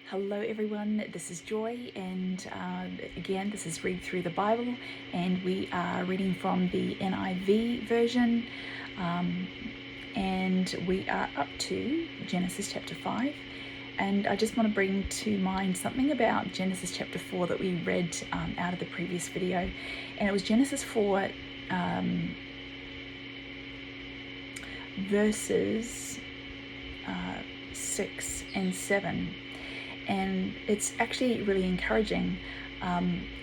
Hello everyone, this is Joy, and again this is Read Through the Bible, and we are reading from the NIV version, and we are up to Genesis chapter 5, and I just want to bring to mind something about Genesis chapter 4 that we read out of the previous video, and it was Genesis 4 verses 6 and 7. And it's actually really encouraging.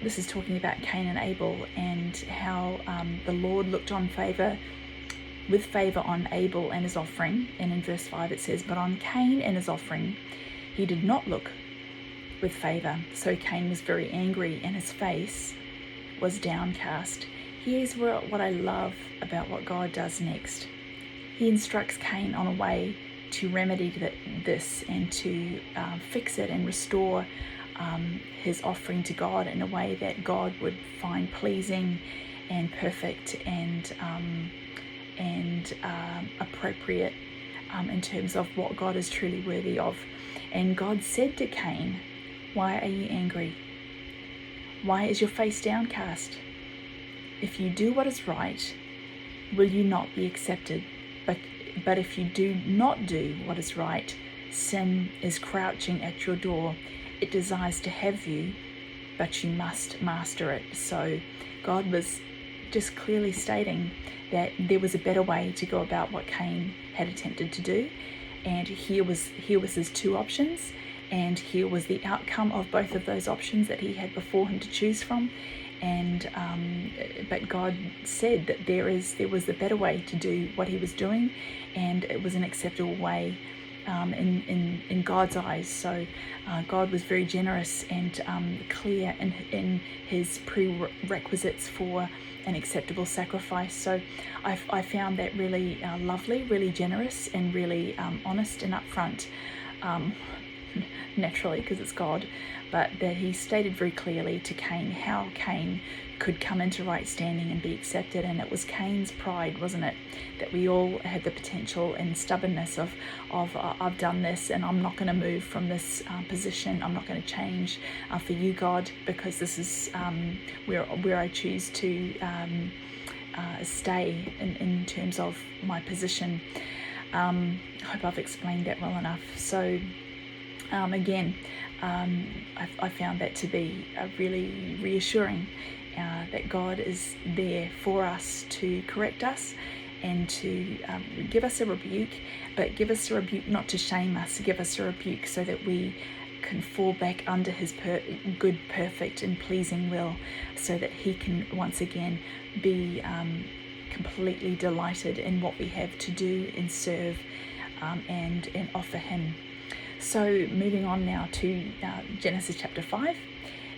This is talking about Cain and Abel, and how the Lord looked with favor on Abel and his offering. And in verse 5 it says, "But on Cain and his offering he did not look with favor. So Cain was very angry, and his face was downcast." Here's what I love about what God does next. He instructs Cain on a way to remedy this and to fix it and restore his offering to God in a way that God would find pleasing and perfect and appropriate in terms of what God is truly worthy of. And God said to Cain, "Why are you angry? Why is your face downcast? If you do what is right, will you not be accepted? But if you do not do what is right, sin is crouching at your door. It desires to have you, but you must master it." So God was just clearly stating that there was a better way to go about what Cain had attempted to do. And here was his two options, and here was the outcome of both of those options that he had before him to choose from. And but God said that there was a better way to do what he was doing, and it was an acceptable way in God's eyes. So God was very generous and clear in his prerequisites for an acceptable sacrifice. So I found that really lovely, really generous, and really honest and upfront. Naturally, because it's God, but that he stated very clearly to Cain how Cain could come into right standing and be accepted. And it was Cain's pride, wasn't it, that we all had the potential and stubbornness of I've done this and I'm not going to move from this position. I'm not going to change for you, God, because this is where I choose to stay in terms of my position. I hope I've explained that well enough. So I found that to be really reassuring, that God is there for us to correct us and to give us a rebuke, but give us a rebuke not to shame us, give us a rebuke so that we can fall back under his good, perfect and pleasing will, so that he can once again be completely delighted in what we have to do and serve and offer him. So moving on now to Genesis chapter 5,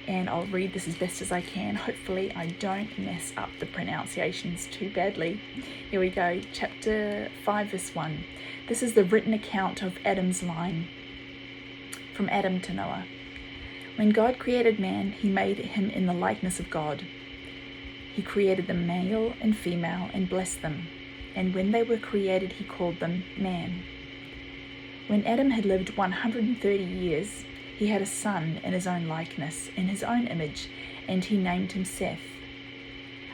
and I'll read this as best as I can. Hopefully I don't mess up the pronunciations too badly. Here we go, chapter 5 verse 1. This is the written account of Adam's line, from Adam to Noah. When God created man, he made him in the likeness of God. He created them male and female and blessed them, and when they were created he called them man. When Adam had lived 130 years, he had a son in his own likeness, in his own image, and he named him Seth.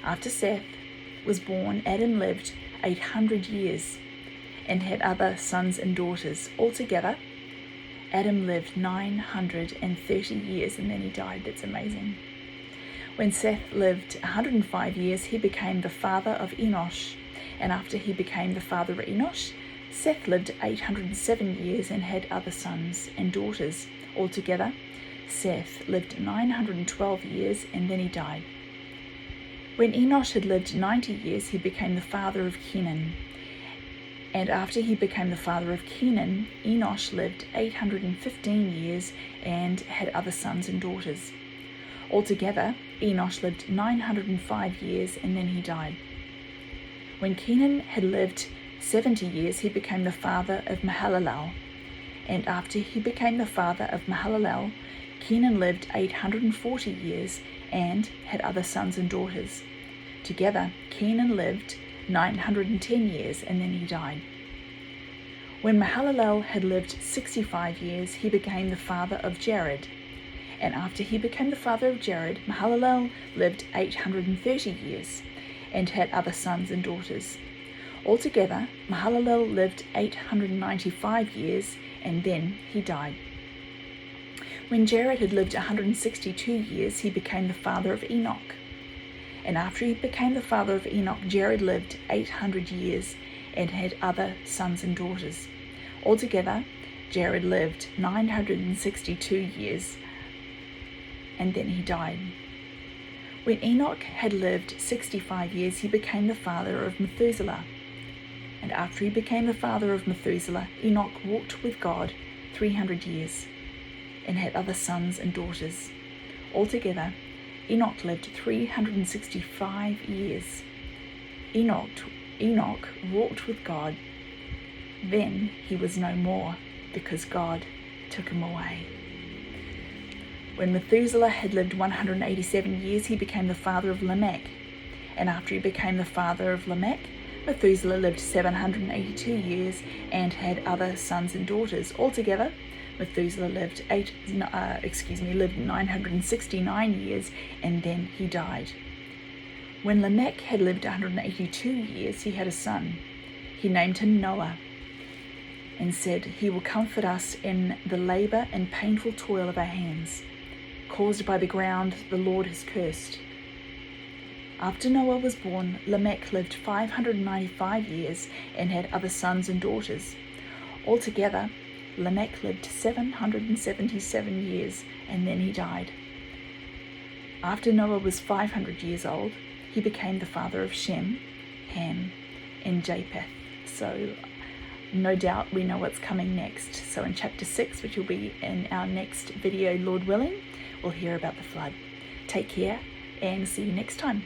After Seth was born, Adam lived 800 years and had other sons and daughters. Altogether, Adam lived 930 years, and then he died. That's amazing. When Seth lived 105 years, he became the father of Enosh, and after he became the father of Enosh, Seth lived 807 years and had other sons and daughters. Altogether, Seth lived 912 years, and then he died. When Enosh had lived 90 years, he became the father of Kenan. And after he became the father of Kenan, Enosh lived 815 years and had other sons and daughters. Altogether, Enosh lived 905 years, and then he died. When Kenan had lived 70 years, he became the father of Mahalalel. And after he became the father of Mahalalel, Kenan lived 840 years and had other sons and daughters. Together, Kenan lived 910 years, and then he died. When Mahalalel had lived 65 years, he became the father of Jared. And after he became the father of Jared, Mahalalel lived 830 years and had other sons and daughters. Altogether, Mahalalel lived 895 years, and then he died. When Jared had lived 162 years, he became the father of Enoch. And after he became the father of Enoch, Jared lived 800 years and had other sons and daughters. Altogether, Jared lived 962 years, and then he died. When Enoch had lived 65 years, he became the father of Methuselah. And after he became the father of Methuselah, Enoch walked with God 300 years and had other sons and daughters. Altogether, Enoch lived 365 years. Enoch walked with God. Then he was no more, because God took him away. When Methuselah had lived 187 years, he became the father of Lamech. And after he became the father of Lamech, Methuselah lived 782 years and had other sons and daughters. Altogether, Methuselah lived 969 years, and then he died. When Lamech had lived 182 years, he had a son. He named him Noah, and said, "He will comfort us in the labor and painful toil of our hands. Caused by the ground the Lord has cursed." After Noah was born, Lamech lived 595 years and had other sons and daughters. Altogether, Lamech lived 777 years, and then he died. After Noah was 500 years old, he became the father of Shem, Ham, and Japheth. So no doubt we know what's coming next. So in chapter 6, which will be in our next video, Lord willing, we'll hear about the flood. Take care and see you next time.